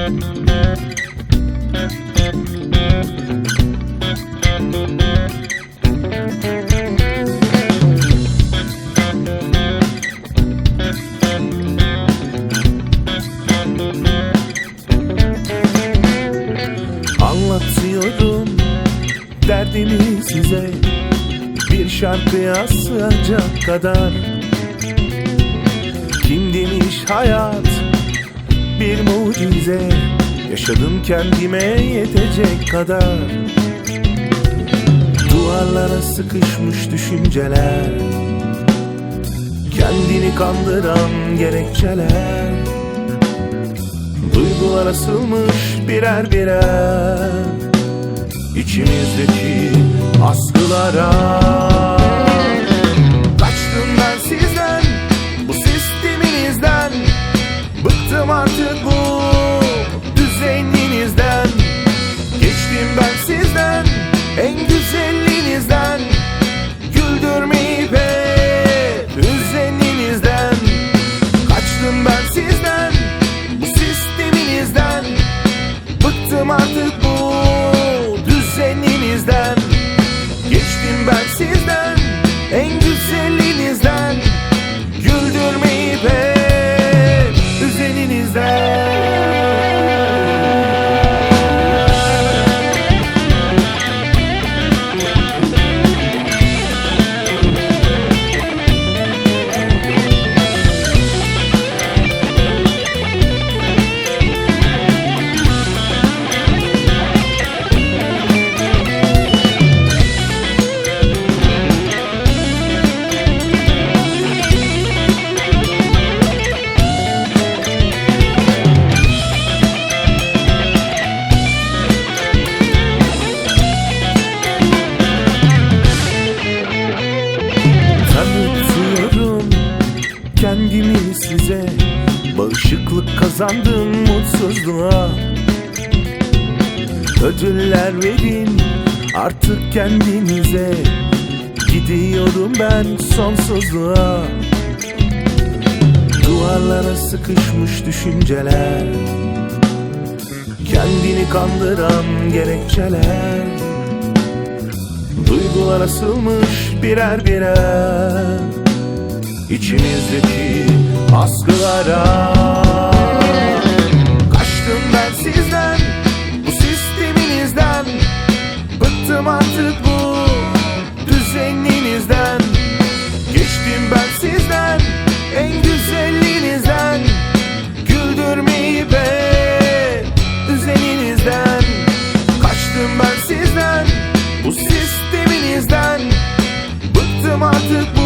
Anlatıyorum derdimi size, bir şarkıya sığacak kadar. Kim demiş hayat bir mucize, yaşadım kendime yetecek kadar. Duvarlara sıkışmış düşünceler, kendini kandıran gerekçeler. Duygular asılmış birer birer İçimizdeki askılara. Kaçtım ben sizden, bu sisteminizden. Bıktım artık bu düzeninizden. Geçtim ben sizden, en güzelinizden. Güldürmeyip hep üzeninizden. Kaçtım ben sizden, bu sisteminizden. Bıktım artık bu düzeninizden. Geçtim ben sizden, en güzelinizden. Güldürmeyip hep üzeninizden. Kendimi size, bağışıklık kazandım mutsuzluğa. Ödüller verin artık kendinize. Gidiyorum ben sonsuzluğa. Duvarlara sıkışmış düşünceler, kendini kandıran gerekçeler. Duygular asılmış birer birer İçimizdeki askılara. Kaçtım ben sizden, bu sisteminizden. Bıktım artık bu düzeninizden. Geçtim ben sizden, en güzelinizden. Güldürmeyip hep üzeninizden. Kaçtım ben sizden, bu sisteminizden. Bıktım artık bu